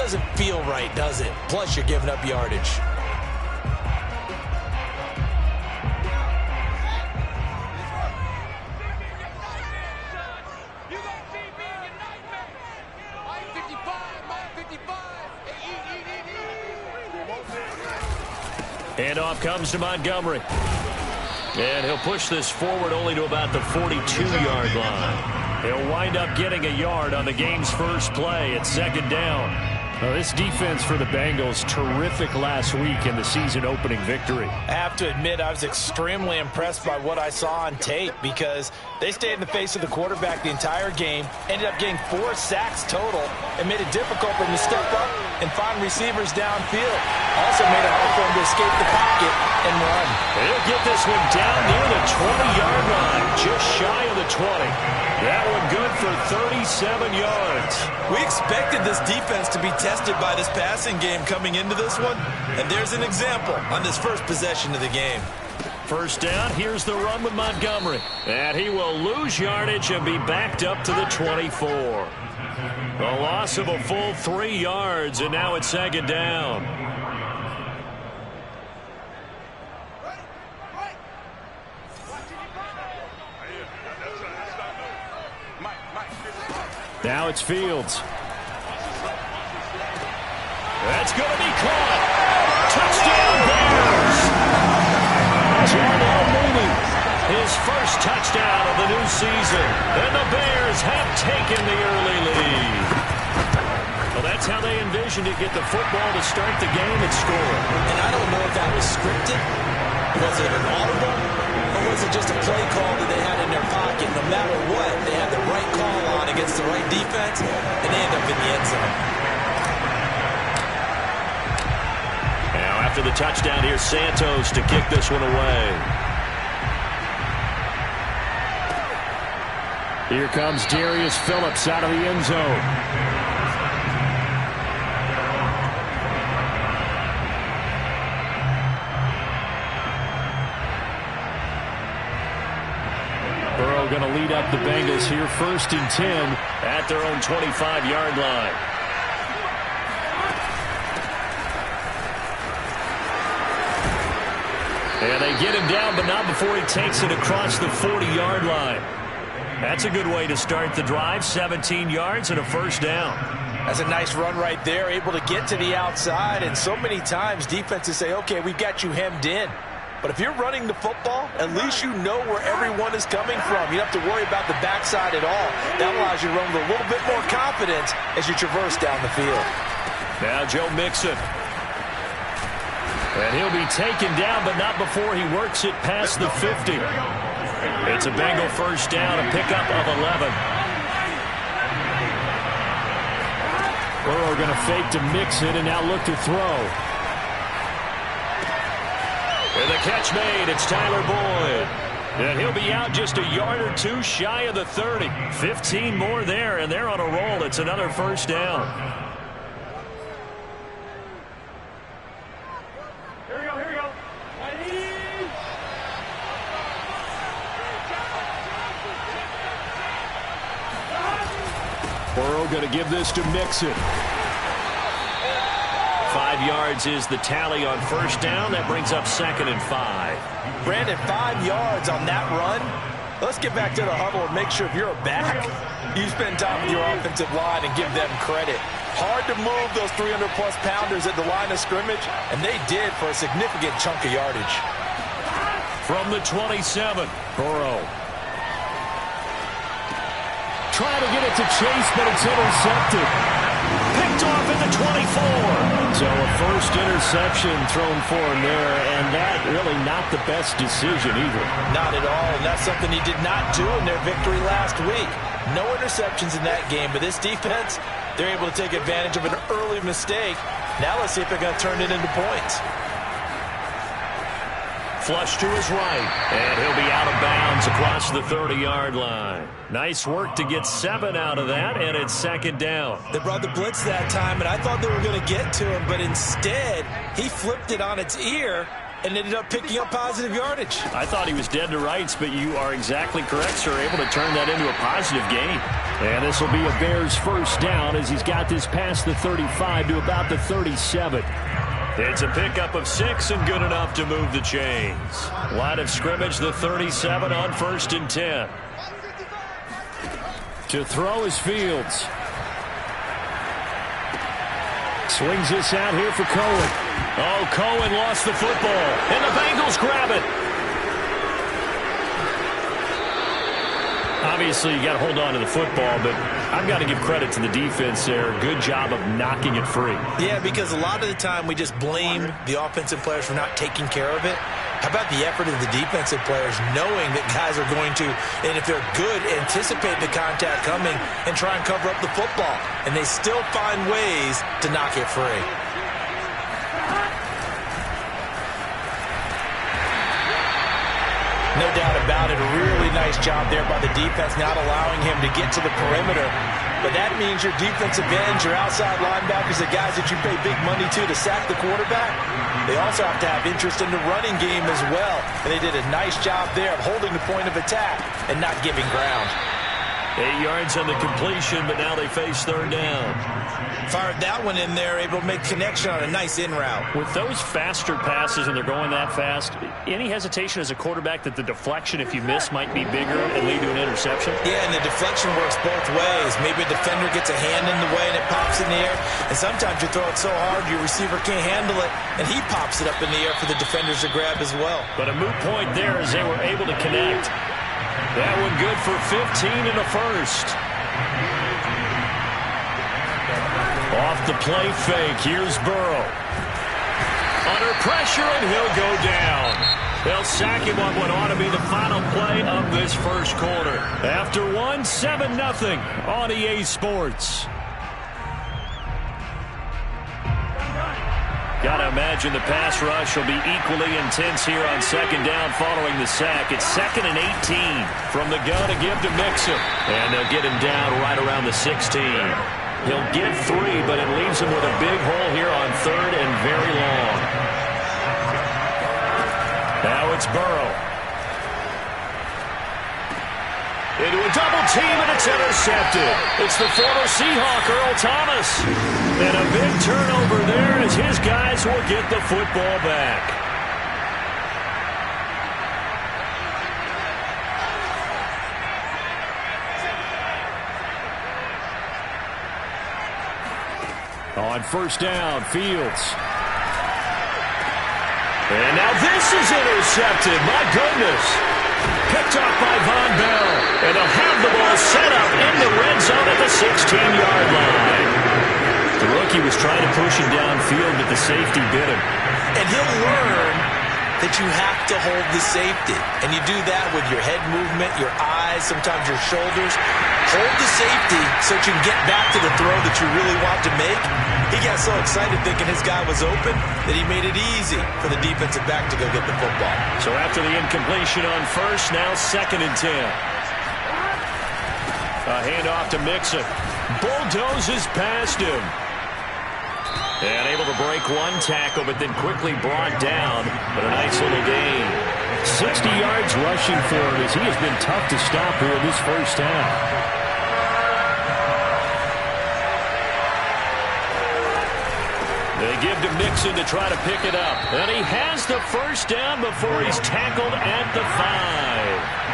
doesn't feel right, does it? Plus, you're giving up yardage. Handoff comes to Montgomery. And he'll push this forward only to about the 42-yard line. He'll wind up getting a yard on the game's first play at second down. Well, this defense for the Bengals, terrific last week in the season-opening victory. I have to admit, I was extremely impressed by what I saw on tape because they stayed in the face of the quarterback the entire game, ended up getting 4 sacks total, and made it difficult for him to step up and find receivers downfield. Also made it hard for him to escape the pocket and run. He'll get this one down near the 20-yard line, just shy of the 20. That one good for 37 yards. We expected this defense to be tested by this passing game coming into this one, and there's an example on this first possession of the game. First down, here's the run with Montgomery. And he will lose yardage and be backed up to the 24. A loss of a full 3 yards, and now it's second down. Now it's Fields. That's going to be caught. Touchdown, Bears. Jarrell Mooney, his first touchdown of the new season. And the Bears have taken the early lead. Well, that's how they envisioned it, get the football to start the game and score. And I don't know if that was scripted. Was it an audible? Or was it just a play call that they had in their pocket? No matter what, they had the right call on against the right defense, and they end up in the end zone. Now, after the touchdown, here's Santos to kick this one away. Here comes Darius Phillips out of the end zone. Burrow going to lead up the Bengals here, 1st and 10 at their own 25-yard line. And they get him down, but not before he takes it across the 40-yard line. That's a good way to start the drive, 17 yards and a first down. That's a nice run right there, able to get to the outside, and so many times defenses say, okay, we've got you hemmed in. But if you're running the football, at least you know where everyone is coming from. You don't have to worry about the backside at all. That allows you to run with a little bit more confidence as you traverse down the field. Now Joe Mixon. And he'll be taken down, but not before he works it past the 50. It's a Bengal first down, a pickup of 11. Burrow going to fake to Mixon and now look to throw. And the catch made, it's Tyler Boyd. And he'll be out just a yard or two shy of the 30. 15 more there, and they're on a roll. It's another first down. Here we go. Burrow going to give this to Mixon. 5 yards is the tally on first down. That brings up 2nd and 5. Brandon, 5 yards on that run. Let's get back to the huddle and make sure if you're a back, you spend time with your offensive line and give them credit. Hard to move those 300-plus pounders at the line of scrimmage, and they did for a significant chunk of yardage. From the 27, Burrow. Trying to get it to Chase, but it's intercepted. Picked off at the 24. So a first interception thrown for him there, and that really not the best decision either. Not at all, and that's something he did not do in their victory last week. No interceptions in that game, but this defense, they're able to take advantage of an early mistake. Now let's see if they're going to turn it into points. Flush to his right, and he'll be out of bounds across the 30-yard line. Nice work to get 7 out of that, and it's second down. They brought the blitz that time, and I thought they were going to get to him, but instead, he flipped it on its ear and ended up picking up positive yardage. I thought he was dead to rights, but you are exactly correct, sir. Able to turn that into a positive gain. And this will be a Bears first down as he's got this past the 35 to about the 37. It's a pickup of 6 and good enough to move the chains. Line of scrimmage, the 37 on 1st and 10. To throw is Fields. Swings this out here for Cohen. Oh, Cohen lost the football, and the Bengals grab it. Obviously, you got to hold on to the football, but I've got to give credit to the defense there. Good job of knocking it free. Yeah, because a lot of the time we just blame the offensive players for not taking care of it. How about the effort of the defensive players knowing that guys are going to, and if they're good, anticipate the contact coming and try and cover up the football. And they still find ways to knock it free. No doubt about it, a really nice job there by the defense, not allowing him to get to the perimeter. But that means your defensive ends, your outside linebackers, the guys that you pay big money to sack the quarterback, they also have to have interest in the running game as well. And they did a nice job there of holding the point of attack and not giving ground. 8 yards on the completion, but now they face 3rd down. Fired that one in there, able to make connection on a nice in route. With those faster passes and they're going that fast, any hesitation as a quarterback that the deflection, if you miss, might be bigger and lead to an interception? Yeah, and the deflection works both ways. Maybe a defender gets a hand in the way and it pops in the air. And sometimes you throw it so hard your receiver can't handle it, and he pops it up in the air for the defenders to grab as well. But a moot point there as they were able to connect. That one good for 15 in the first. Off the play fake, here's Burrow. Under pressure, and he'll go down. They'll sack him on what ought to be the final play of this first quarter. After 7-0 on EA Sports. Gotta imagine the pass rush will be equally intense here on 2nd down following the sack. It's 2nd and 18 from the gun to give to Mixon. And they'll get him down right around the 16. He'll get 3, but it leaves him with a big hole here on 3rd and very long. Now it's Burrow. Into a double team, and it's intercepted. It's the former Seahawk, Earl Thomas. And a big turnover there as his guys will get the football back. On 1st down, Fields. And now this is intercepted. My goodness. Picked off by Von Bell. And they'll have the ball set up in the red zone at the 16-yard line. The rookie was trying to push him downfield, but the safety bit him. And he'll learn that you have to hold the safety. And you do that with your head movement, your eyes, sometimes your shoulders. Hold the safety so that you can get back to the throw that you really want to make. He got so excited thinking his guy was open that he made it easy for the defensive back to go get the football. So after the incompletion on 1st, now 2nd and 10. A handoff to Mixon. Bulldozes past him. And able to break one tackle, but then quickly brought down. But a nice little gain. 60 yards rushing for him as he has been tough to stop here in this first half. They give to Mixon to try to pick it up. And he has the first down before he's tackled at the 5.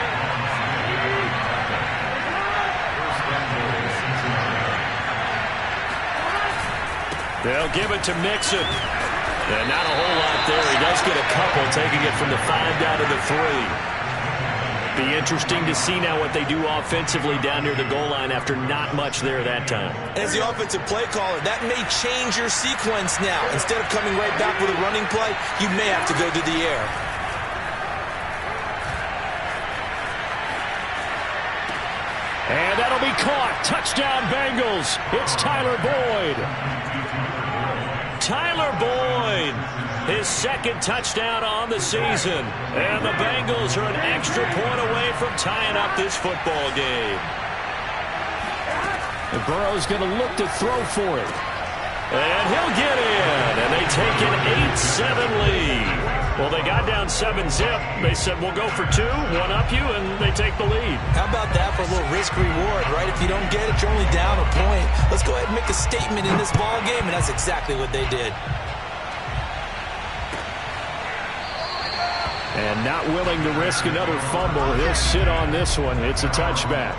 They'll give it to Mixon. And not a whole lot there. He does get a couple, taking it from the 5 down to the 3. Be interesting to see now what they do offensively down near the goal line after not much there that time. As the offensive play caller, that may change your sequence now. Instead of coming right back with a running play, you may have to go to the air. And that'll be caught. Touchdown Bengals. It's Tyler Boyd. Tyler Boyd, his 2nd touchdown on the season. And the Bengals are an extra point away from tying up this football game. And Burrow's going to look to throw for it. And he'll get in. And they take an 8-7 lead. Well, they got down 7-zip. They said, we'll go for 2, one up you, and they take the lead. How about that for a little risk-reward, right? If you don't get it, you're only down a point. Let's go ahead and make a statement in this ball game, and that's exactly what they did. And not willing to risk another fumble, he'll sit on this one. It's a touchback.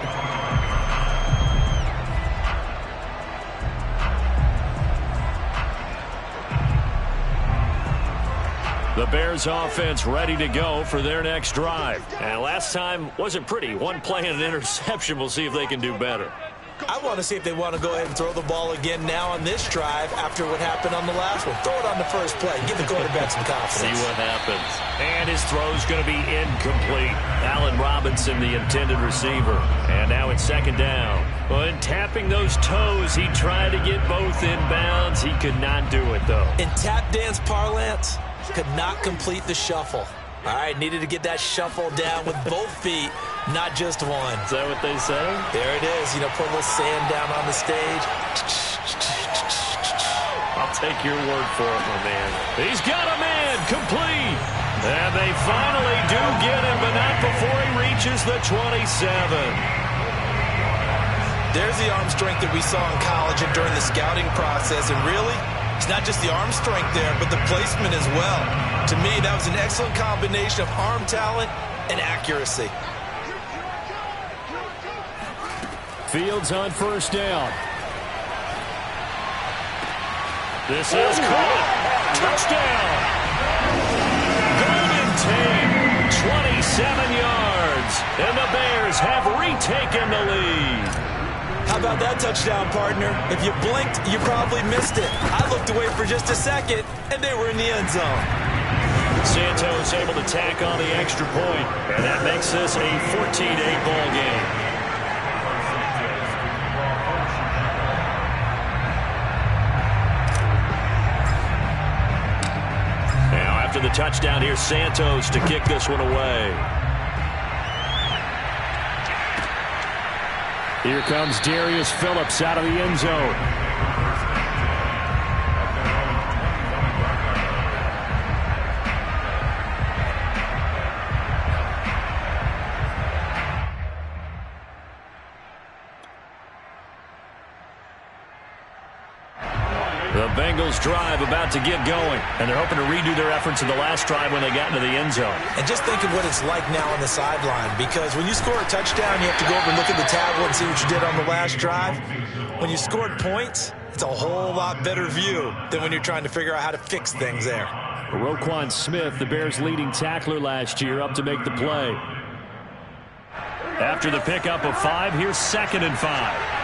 The Bears offense ready to go for their next drive. And last time wasn't pretty. One play and an interception. We'll see if they can do better. I want to see if they want to go ahead and throw the ball again now on this drive after what happened on the last one. Throw it on the first play. Give the quarterback some confidence. See what happens. And his throw's going to be incomplete. Allen Robinson, the intended receiver. And now it's second down. Well, in tapping those toes, he tried to get both inbounds. He could not do it, though. In tap dance parlance, could not complete the shuffle. All right, needed to get that shuffle down with both feet, not just one. Is that what they say? There it is. You know, put a little sand down on the stage. I'll take your word for it, my man. He's got a man, complete. And they finally do get him, but not before he reaches the 27. There's the arm strength that we saw in college and during the scouting process, and really, it's not just the arm strength there, but the placement as well. To me, that was an excellent combination of arm talent and accuracy. Fields on first down. This is caught. Touchdown. Golden Tate, 27 yards. And the Bears have retaken the lead. How about that touchdown, partner? If you blinked, you probably missed it. I looked away for just a second, and they were in the end zone. Santos able to tack on the extra point, and that makes this a 14-8 ball game. Now after the touchdown, here's Santos to kick this one away. Here comes Darius Phillips out of the end zone. The Bengals drive about to get going, and they're hoping to redo their efforts in the last drive when they got into the end zone. And just think of what it's like now on the sideline, because when you score a touchdown, you have to go over and look at the tablet and see what you did on the last drive. When you scored points, it's a whole lot better view than when you're trying to figure out how to fix things there. Roquan Smith, the Bears' leading tackler last year, up to make the play. After the pickup of 5, here's 2nd and 5.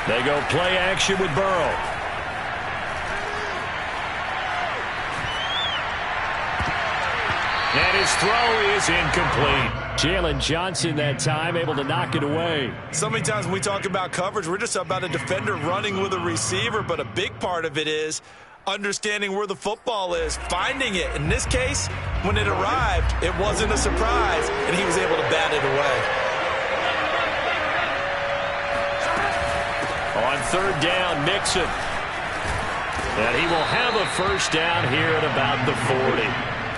They go play action with Burrow. And his throw is incomplete. Jalen Johnson that time able to knock it away. So many times when we talk about coverage, we're just about a defender running with a receiver, but a big part of it is understanding where the football is, finding it. In this case, when it arrived, it wasn't a surprise, and he was able to bat it away. On 3rd down, Mixon. And he will have a first down here at about the 40.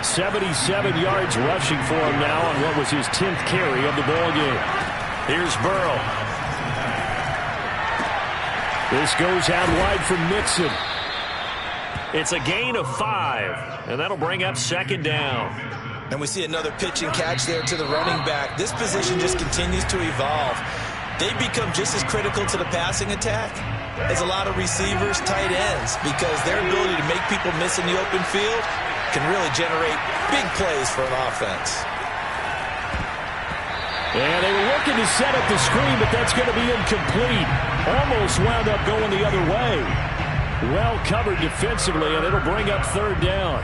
77 yards rushing for him now on what was his 10th carry of the ball game. Here's Burrow. This goes out wide for Mixon. It's a gain of 5, and that'll bring up 2nd down. And we see another pitch and catch there to the running back. This position just continues to evolve. They become just as critical to the passing attack as a lot of receivers, tight ends, because their ability to make people miss in the open field can really generate big plays for an offense. And they were looking to set up the screen, but that's going to be incomplete. Almost wound up going the other way. Well covered defensively, and it'll bring up 3rd down.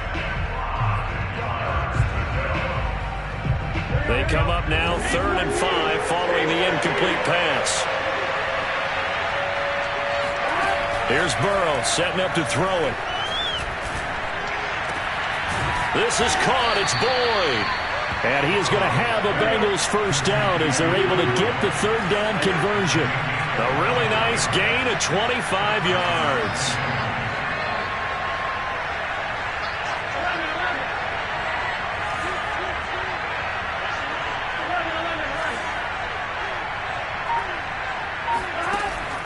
They come up now 3rd and 5 following the incomplete pass. Here's Burrow setting up to throw it. This is caught. It's Boyd. And he is going to have a Bengals first down as they're able to get the 3rd down conversion. A really nice gain of 25 yards.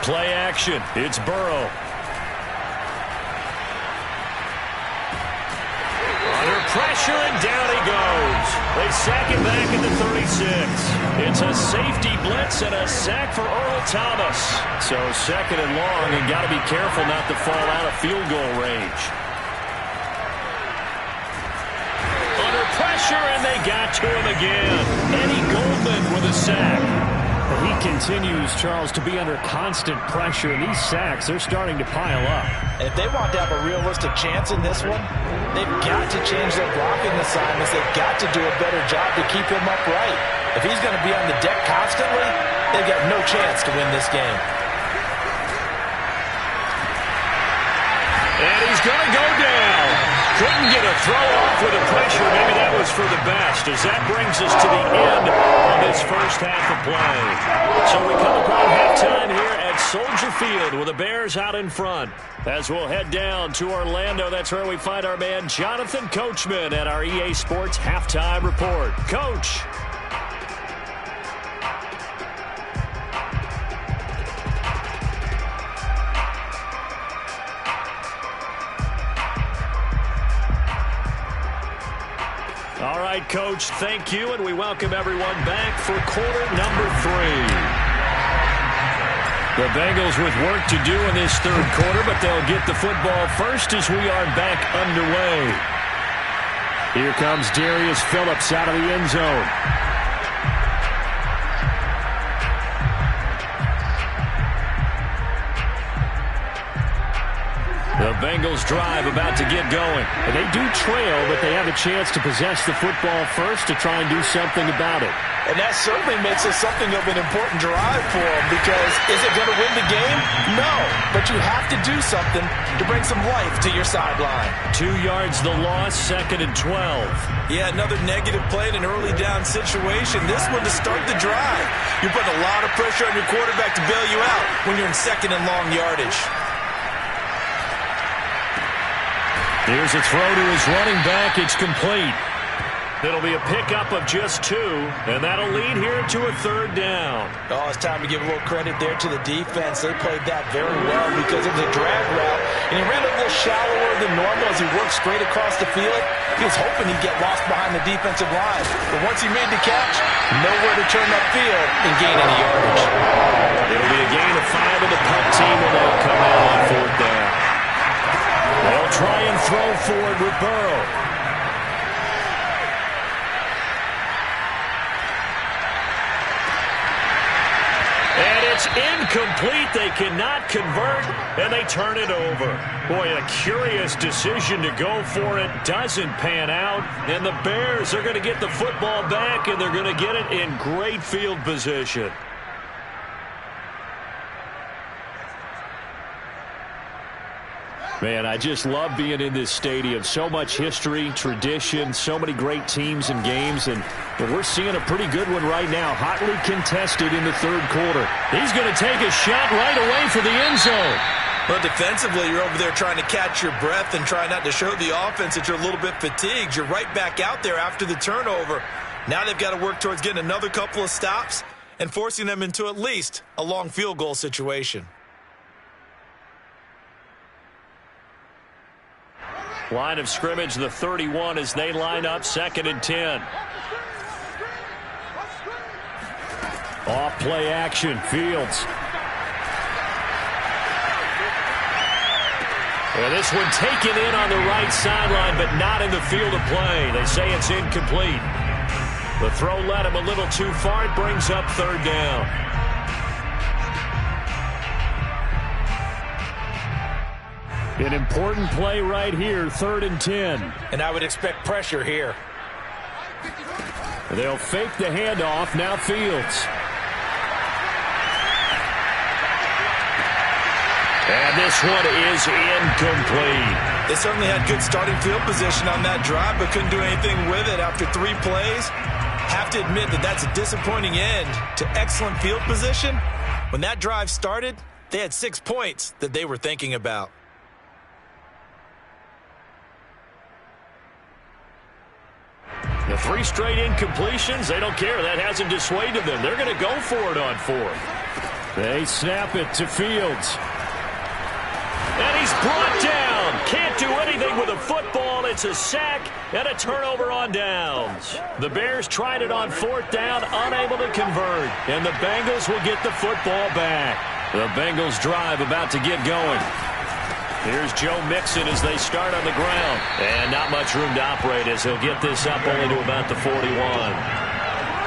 Play action. It's Burrow. Under pressure, and down he goes. They sack him back at the 36. It's a safety blitz and a sack for Earl Thomas. So second and long, and got to be careful not to fall out of field goal range. Under pressure, and they got to him again. Eddie Goldman with a sack. He continues, Charles, to be under constant pressure, and these sacks, they're starting to pile up. And if they want to have a realistic chance in this one, they've got to change their blocking assignments. They've got to do a better job to keep him upright. If he's going to be on the deck constantly, they've got no chance to win this game. And he's going to go down. Couldn't get a throw off with the pressure. Maybe that was for the best, as that brings us to the end of this first half of play. So we come upon halftime here at Soldier Field with the Bears out in front. As we'll head down to Orlando, that's where we find our man Jonathan Coachman at our EA Sports Halftime Report. Coach. All right, Coach, thank you, and we welcome everyone back for quarter number 3. The Bengals with work to do in this third quarter, but they'll get the football first as we are back underway. Here comes Darius Phillips out of the end zone. The Bengals drive about to get going. And they do trail, but they have a chance to possess the football first to try and do something about it. And that certainly makes it something of an important drive for them, because is it going to win the game? No, but you have to do something to bring some life to your sideline. 2 yards the loss, second and 12. Yeah, another negative play in an early down situation. This one to start the drive. You're putting a lot of pressure on your quarterback to bail you out when you're in second and long yardage. Here's a throw to his running back. It's complete. It'll be a pickup of just 2, and that'll lead here to a third down. Oh, it's time to give a little credit there to the defense. They played that very well because it was a drag route, and he ran a little shallower than normal as he worked straight across the field. He was hoping he'd get lost behind the defensive line, but once he made the catch, nowhere to turn upfield and gain any yardage. It'll be a gain of 5, and the punt team will now come out on fourth down. They'll try and throw forward with Burrow. And it's incomplete. They cannot convert, and they turn it over. Boy, a curious decision to go for it. Doesn't pan out, and the Bears are going to get the football back, and they're going to get it in great field position. Man, I just love being in this stadium. So much history, tradition, so many great teams and games, and we're seeing a pretty good one right now. Hotly contested in the third quarter. He's going to take a shot right away for the end zone. Well, defensively, you're over there trying to catch your breath and try not to show the offense that you're a little bit fatigued. You're right back out there after the turnover. Now they've got to work towards getting another couple of stops and forcing them into at least a long field goal situation. Line of scrimmage, the 31, as they line up, second and 10. Off play action, Fields. Well, this one taken in on the right sideline, but not in the field of play. They say it's incomplete. The throw led him a little too far. It brings up third down. An important play right here, third and 10. And I would expect pressure here. They'll fake the handoff, now Fields. And this one is incomplete. They certainly had good starting field position on that drive, but couldn't do anything with it after 3 plays. Have to admit that that's a disappointing end to excellent field position. When that drive started, they had 6 points that they were thinking about. The 3 straight incompletions, they don't care. That hasn't dissuaded them. They're going to go for it on 4th. They snap it to Fields. And he's brought down. Can't do anything with a football. It's a sack and a turnover on downs. The Bears tried it on 4th down, unable to convert. And the Bengals will get the football back. The Bengals drive about to get going. Here's Joe Mixon as they start on the ground. And not much room to operate as he'll get this up only to about the 41.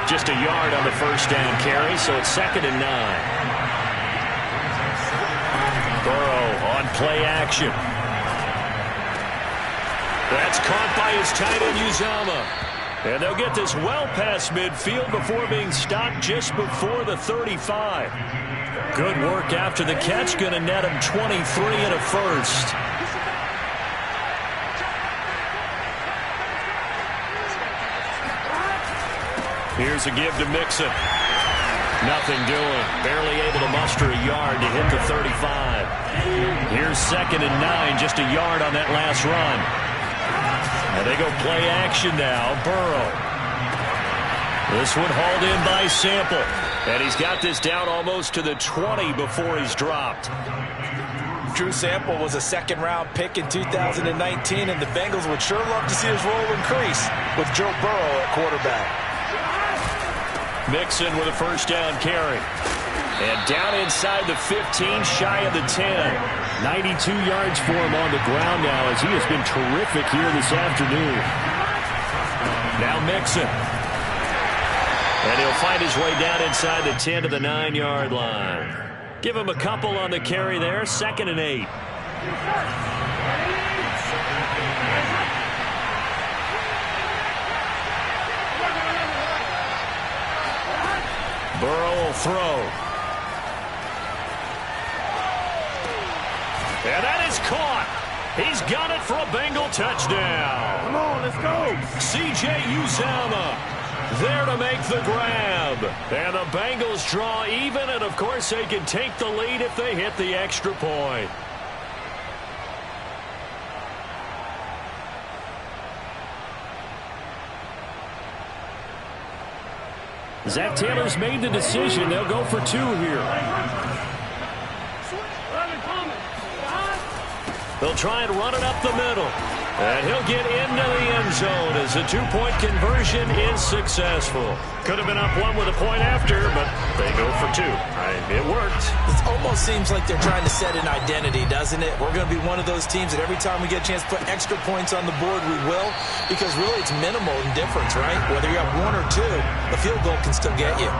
Just a yard on the first down carry, so it's 2nd and 9. Burrow on play action. That's caught by his tight end, Uzomah. And they'll get this well past midfield before being stopped just before the 35. Good work after the catch. Going to net him 23 and a first. Here's a give to Mixon. Nothing doing. Barely able to muster a yard to hit the 35. Here's 2nd and 9. Just a yard on that last run. And they go play action now. Burrow. This one hauled in by Sample. And he's got this down almost to the 20 before he's dropped. Drew Sample was a 2nd-round pick in 2019, and the Bengals would sure love to see his role increase with Joe Burrow at quarterback. Mixon with a first down carry. And down inside the 15, shy of the 10. 92 yards for him on the ground now as he has been terrific here this afternoon. Now Mixon. And he'll find his way down inside the 10 to the 9-yard line. Give him a couple on the carry there. 2nd and 8. Burrow will throw. And that is caught. He's got it for a Bengal touchdown. Come on, let's go. C.J. Uzomah there to make the grab. And the Bengals draw even, and of course they can take the lead if they hit the extra point. Zach Taylor's made the decision. They'll go for 2 here. They'll try and run it up the middle. And he'll get into the end zone as the 2-point conversion is successful. Could have been up 1 with a point after, but they go for 2. It worked. It almost seems like they're trying to set an identity, doesn't it? We're going to be one of those teams that every time we get a chance to put extra points on the board, we will. Because really it's minimal in difference, right? Whether you have 1 or 2, the field goal can still get you.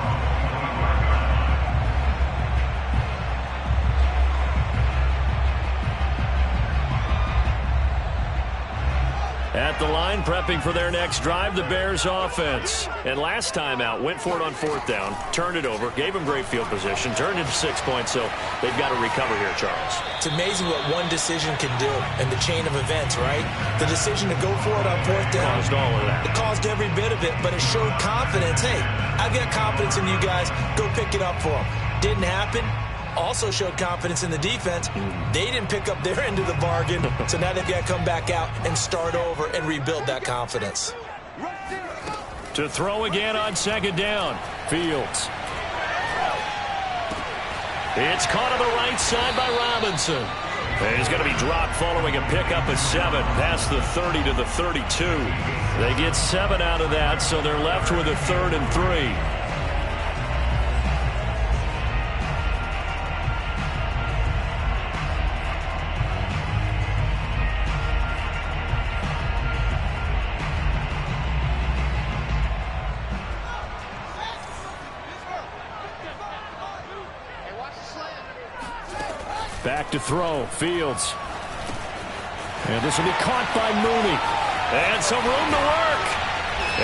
At the line, prepping for their next drive, the Bears offense. And last time out, went for it on 4th down, turned it over, gave them great field position, turned it to 6 points, so they've got to recover here, Charles. It's amazing what one decision can do in the chain of events, right? The decision to go for it on 4th down. Caused all of that. It caused every bit of it, but it showed confidence. Hey, I've got confidence in you guys. Go pick it up for them. Didn't happen. Also showed confidence in the defense. They didn't pick up their end of the bargain, so now they've got to come back out and start over and rebuild that confidence. To throw again on 2nd down, Fields. It's caught on the right side by Robinson. And he's going to be dropped following a pickup of 7 past the 30 to the 32. They get 7 out of that, so they're left with a 3rd and 3. Back to throw, Fields. And this will be caught by Mooney. And some room to work.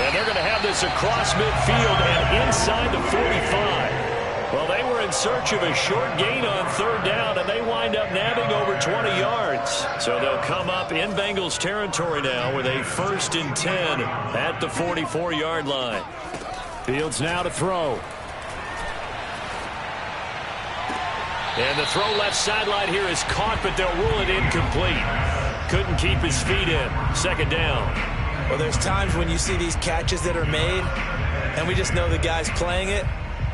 And they're going to have this across midfield and inside the 45. Well, they were in search of a short gain on third down, and they wind up nabbing over 20 yards. So they'll come up in Bengals territory now with a 1st and 10 at the 44-yard line. Fields now to throw. And the throw left sideline here is caught, but they'll rule it incomplete. Couldn't keep his feet in. 2nd down. Well, there's times when you see these catches that are made, and we just know the guys playing it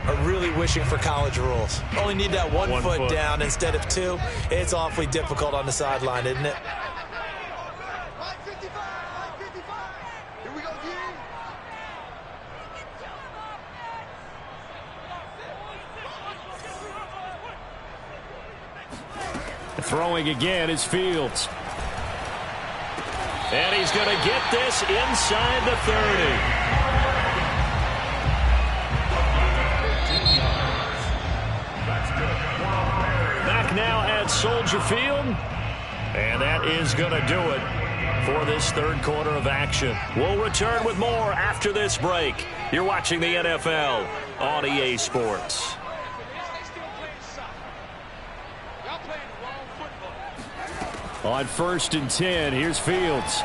are really wishing for college rules. Only need that one foot down instead of 2. It's awfully difficult on the sideline, isn't it? Throwing again is Fields. And he's going to get this inside the 30. Back now at Soldier Field. And that is going to do it for this 3rd quarter of action. We'll return with more after this break. You're watching the NFL on EA Sports. On 1st and 10, here's Fields.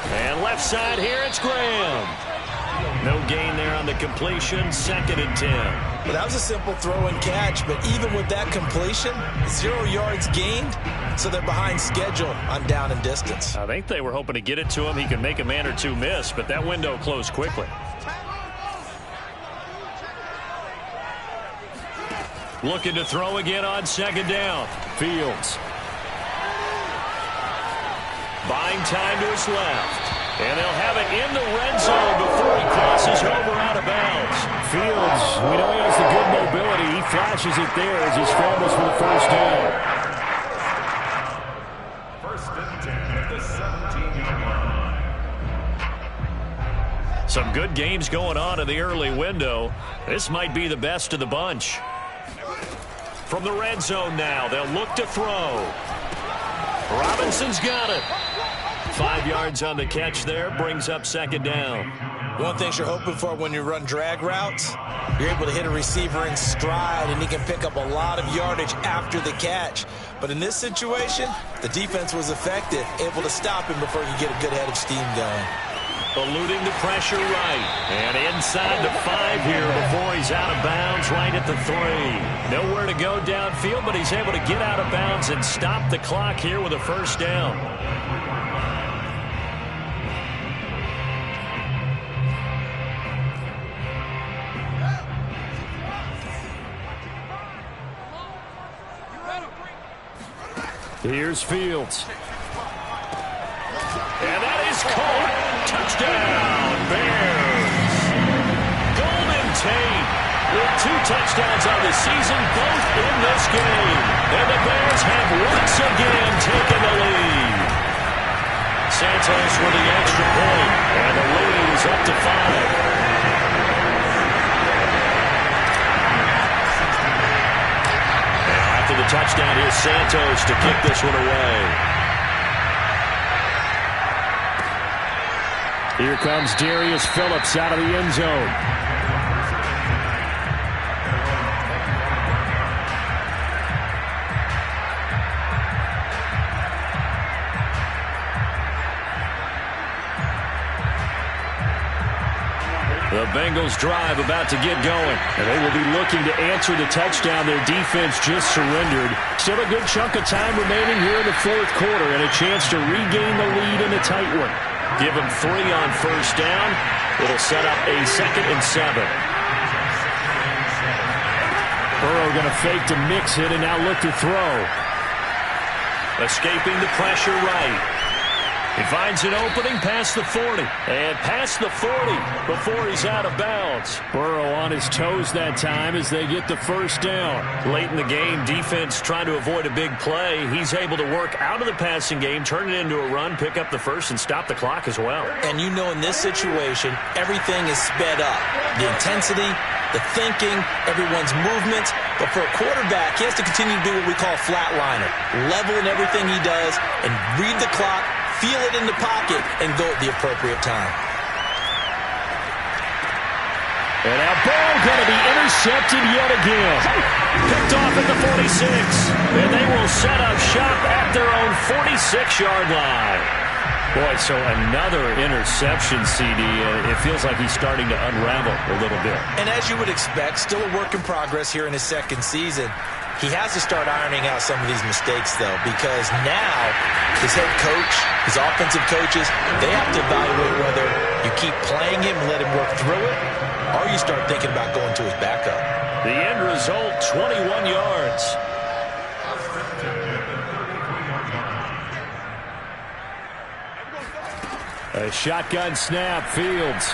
And left side here, it's Graham. No gain there on the completion. 2nd and 10. Well, that was a simple throw and catch, but even with that completion, 0 yards gained, so they're behind schedule on down and distance. I think they were hoping to get it to him. He could make a man or two miss, but that window closed quickly. Looking to throw again on 2nd down. Fields. Buying time to his left. And they'll have it in the red zone before he crosses over out of bounds. Fields, we know he has the good mobility. He flashes it there as he scrambles for the 1st down. 1st and 10 at the 17-yard line. Some good games going on in the early window. This might be the best of the bunch. From the red zone now, they'll look to throw. Robinson's got it. 5 yards on the catch there, brings up 2nd down. One thing you're hoping for when you run drag routes, you're able to hit a receiver in stride, and he can pick up a lot of yardage after the catch. But in this situation, the defense was effective, able to stop him before he could get a good head of steam going. Eluding the pressure right. And inside the 5 here before he's out of bounds right at the 3. Nowhere to go downfield, but he's able to get out of bounds and stop the clock here with a 1st down. Here's Fields. And that is caught. Touchdown, Bears. Golden Tate with 2 touchdowns on the season, both in this game. And the Bears have once again taken the lead. Santos with the extra point, and the lead is up to 5. After the touchdown, here's Santos to kick this one away. Here comes Darius Phillips out of the end zone. The Bengals drive about to get going. And they will be looking to answer the touchdown their defense just surrendered. Still a good chunk of time remaining here in the 4th quarter and a chance to regain the lead in a tight one. Give him 3 on 1st down. It'll set up a 2nd and 7. Burrow going to fake to mix it and now look to throw. Escaping the pressure right. He finds an opening past the 40. And past the 40 before he's out of bounds. Burrow on his toes that time as they get the 1st down. Late in the game, defense trying to avoid a big play. He's able to work out of the passing game, turn it into a run, pick up the 1st, and stop the clock as well. And you know in this situation, everything is sped up. The intensity, the thinking, everyone's movements. But for a quarterback, he has to continue to do what we call flatliner. Level in everything he does and read the clock, feel it in the pocket, and go at the appropriate time. And now Burrow going to be intercepted yet again. Picked off at the 46. And they will set up shop at their own 46-yard line. Boy, so another interception, CD. It feels like he's starting to unravel a little bit. And as you would expect, still a work in progress here in his second season. He has to start ironing out some of these mistakes, though, because now his head coach, his offensive coaches, they have to evaluate whether you keep playing him and let him work through it, or you start thinking about going to his backup. The end result, 21 yards. A shotgun snap, Fields.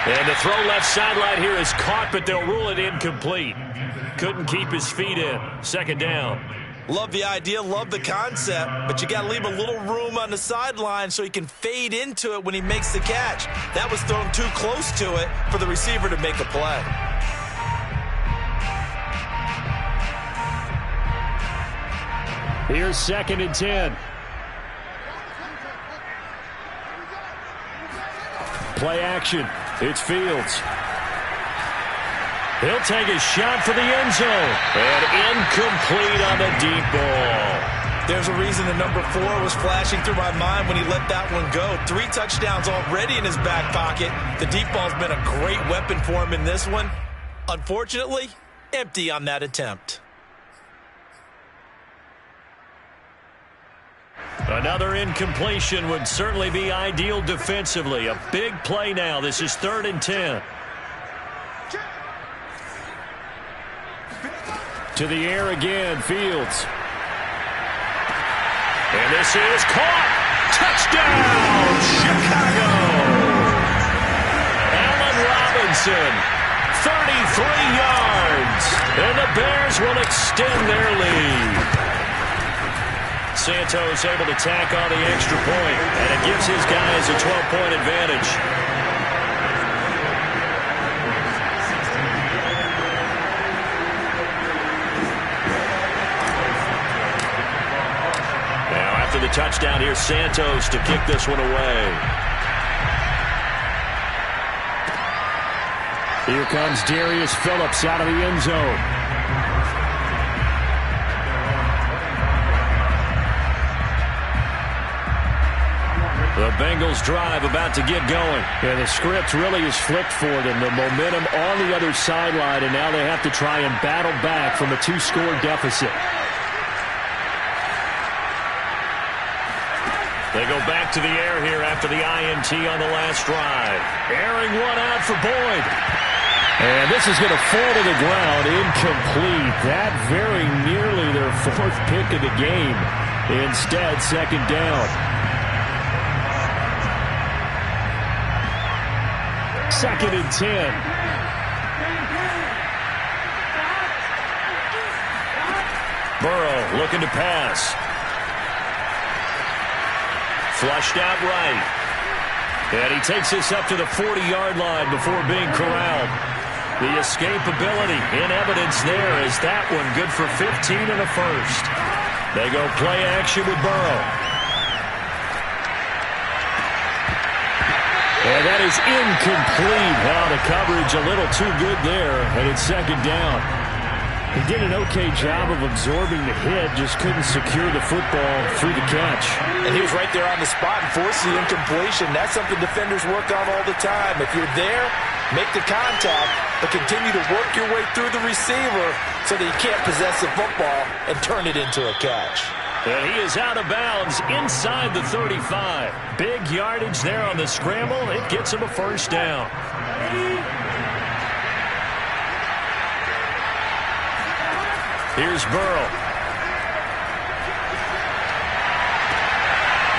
And the throw left sideline here is caught, but they'll rule it incomplete. Couldn't keep his feet in. Second down. Love the idea, love the concept, but you got to leave a little room on the sideline so he can fade into it when he makes the catch. That was thrown too close to it for the receiver to make a play. Here's 2nd and 10. Play action. It's Fields. He'll take a shot for the end zone. And incomplete on the deep ball. There's a reason the number 4 was flashing through my mind when he let that one go. 3 touchdowns already in his back pocket. The deep ball's been a great weapon for him in this one. Unfortunately, empty on that attempt. Another incompletion would certainly be ideal defensively. A big play now. This is 3rd and 10. To the air again, Fields. And this is caught. Touchdown, Chicago. Allen Robinson, 33 yards. And the Bears will extend their lead. Santos able to tack on the extra point, and it gives his guys a 12-point advantage. Now after the touchdown, here's Santos to kick this one away. Here comes Darius Phillips out of the end zone. The Bengals drive about to get going. And the script really is flipped for them. The momentum on the other sideline, and now they have to try and battle back from a 2-score deficit. They go back to the air here after the INT on the last drive. Airing one out for Boyd. And this is going to fall to the ground, incomplete. That very nearly their 4th pick of the game. Instead, 2nd down. 2nd and 10. Burrow looking to pass. Flushed out right. And he takes this up to the 40-yard line before being corralled. The escapability in evidence there is that one good for 15 and a first. They go play action with Burrow. And that is incomplete. Now the coverage a little too good there, and it's 2nd down. He did an okay job of absorbing the hit, just couldn't secure the football through the catch. And he was right there on the spot and forced the incompletion. That's something defenders work on all the time. If you're there, make the contact, but continue to work your way through the receiver so that you can't possess the football and turn it into a catch. And he is out of bounds inside the 35. Big yardage there on the scramble. It gets him a first down. Here's Burrow.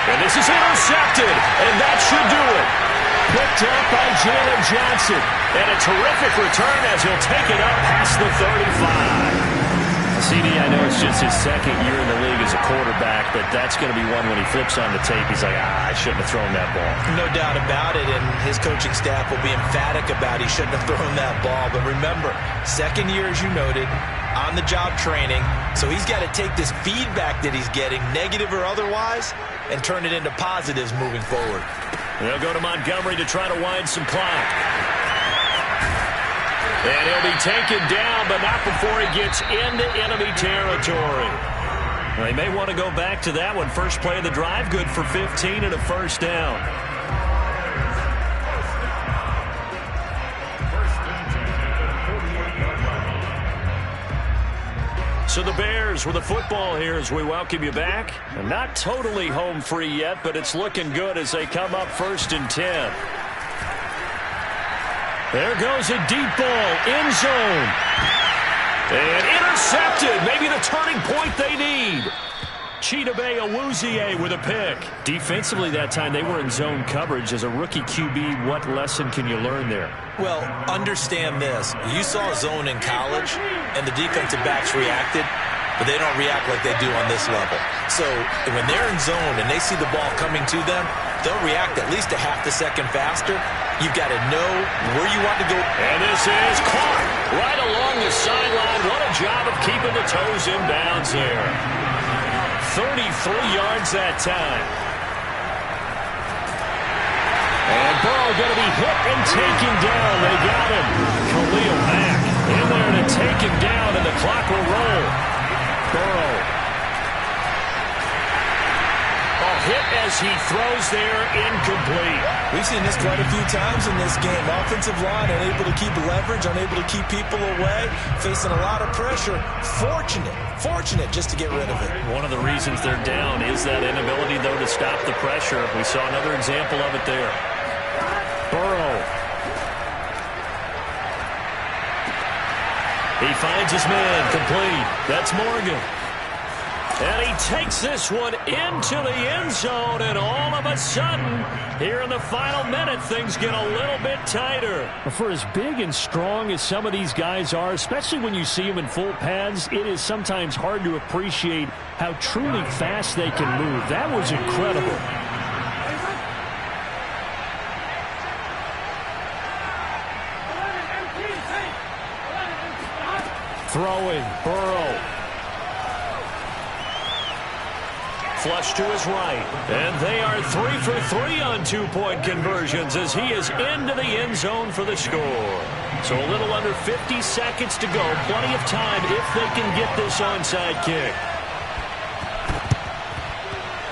And this is intercepted, and that should do it. Picked up by Jalen Johnson. And a terrific return as he'll take it up past the 35. CD, I know it's just his 2nd year in the league as a quarterback, but that's going to be one when he flips on the tape, he's like, I shouldn't have thrown that ball. No doubt about it, and his coaching staff will be emphatic about he shouldn't have thrown that ball. But remember, 2nd year, as you noted, on-the-job training, so he's got to take this feedback that he's getting, negative or otherwise, and turn it into positives moving forward. They'll go to Montgomery to try to wind some clock. And he'll be taken down, but not before he gets into enemy territory. They may want to go back to that one. First play of the drive, good for 15 and a first down. So the Bears with the football here as we welcome you back. And not totally home free yet, but it's looking good as they come up 1st and 10. There goes a deep ball, end zone. And intercepted, maybe the turning point they need. Chidobe Awuzie with a pick. Defensively that time, they were in zone coverage. As a rookie QB, what lesson can you learn there? Well, understand this. You saw zone in college, and the defensive backs reacted, but they don't react like they do on this level. So when they're in zone and they see the ball coming to them, they'll react at least a half a second faster. You've got to know where you want to go. And this is caught right along the sideline. What a job of keeping the toes in bounds there. 33 yards that time. And Burrow going to be hit and taken down. They got him. Khalil Mack in there to take him down, and the clock will roll. Burrow. Hit as he throws there, incomplete. We've seen this quite a few times in this game. Offensive line unable to keep leverage, unable to keep people away, facing a lot of pressure. Fortunate just to get rid of it. One of the reasons they're down is that inability, though, to stop the pressure. We saw another example of it there. Burrow. He finds his man, complete. That's Morgan. And he takes this one into the end zone, and all of a sudden, here in the final minute, things get a little bit tighter. For as big and strong as some of these guys are, especially when you see them in full pads, it is sometimes hard to appreciate how truly fast they can move. That was incredible. Throwing, Burrow. Flush to his right. And they are 3 for 3 on two-point conversions as he is into the end zone for the score. So a little under 50 seconds to go. Plenty of time if they can get this onside kick.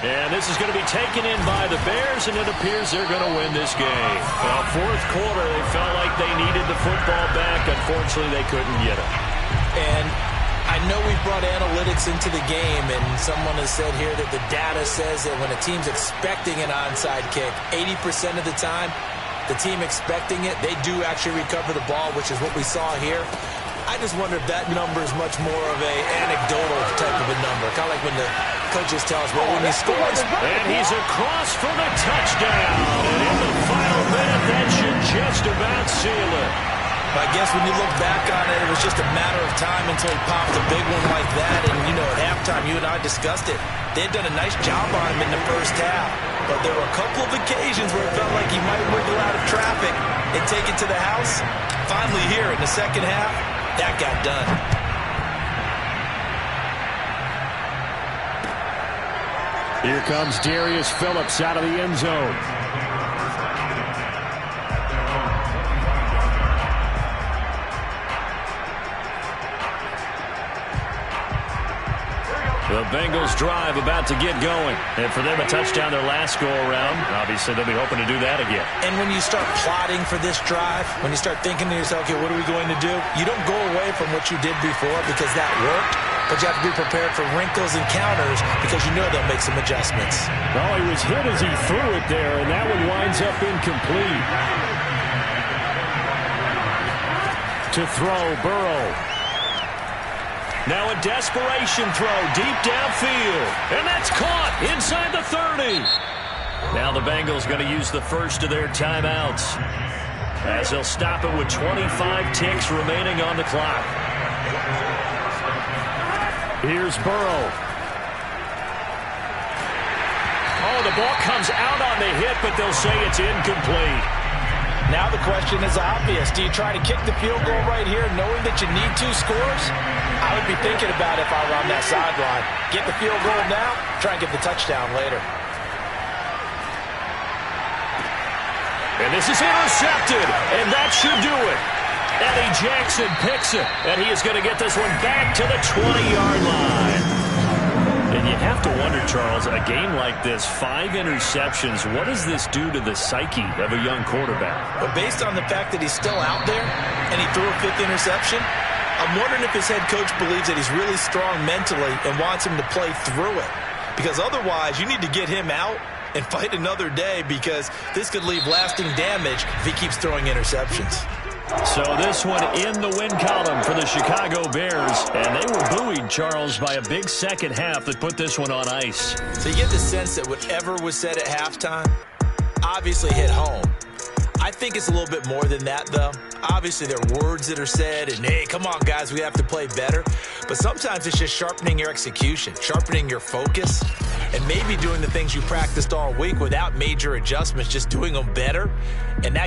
And this is going to be taken in by the Bears, and it appears they're going to win this game. Well, fourth quarter, they felt like they needed the football back. Unfortunately, they couldn't get it. And I know we've brought analytics into the game, and someone has said here that the data says that when a team's expecting an onside kick, 80% of the time, the team expecting it, they do actually recover the ball, which is what we saw here. I just wonder if that number is much more of a anecdotal type of a number. Kind of like when the coaches tell us, well, when he scores. And he's across for the touchdown. And in the final minute, that should just about seal it. I guess when you look back on it, it was just a matter of time until he popped a big one like that. And, you know, at halftime, you and I discussed it. They had done a nice job on him in the first half. But there were a couple of occasions where it felt like he might wiggle out of traffic and take it to the house. Finally here in the second half, that got done. Here comes Darius Phillips out of the end zone. The Bengals drive about to get going. And for them, a touchdown their last go-around. Obviously, they'll be hoping to do that again. And when you start plotting for this drive, when you start thinking to yourself, okay, what are we going to do? You don't go away from what you did before because that worked, but you have to be prepared for wrinkles and counters because you know they'll make some adjustments. Well, he was hit as he threw it there, and that one winds up incomplete. To throw, Burrow. Now a desperation throw deep downfield. And that's caught inside the 30. Now the Bengals going to use the first of their timeouts as they'll stop it with 25 ticks remaining on the clock. Here's Burrow. Oh, the ball comes out on the hit, but they'll say it's incomplete. Now the question is obvious. Do you try to kick the field goal right here knowing that you need 2 scores? I would be thinking about it if I were on that sideline. Get the field goal now, try and get the touchdown later. And this is intercepted, and that should do it. Eddie Jackson picks it, and he is going to get this one back to the 20-yard line. And you have to wonder, Charles, a game like this, 5 interceptions, what does this do to the psyche of a young quarterback? But based on the fact that he's still out there and he threw a 5th interception, I'm wondering if his head coach believes that he's really strong mentally and wants him to play through it. Because otherwise, you need to get him out and fight another day, because this could leave lasting damage if he keeps throwing interceptions. So this one in the win column for the Chicago Bears, and they were buoyed, Charles, by a big second half that put this one on ice. So you get the sense that whatever was said at halftime obviously hit home. I think it's a little bit more than that, though. Obviously, there are words that are said, and, hey, come on, guys, we have to play better. But sometimes it's just sharpening your execution, sharpening your focus, and maybe doing the things you practiced all week without major adjustments, just doing them better. And that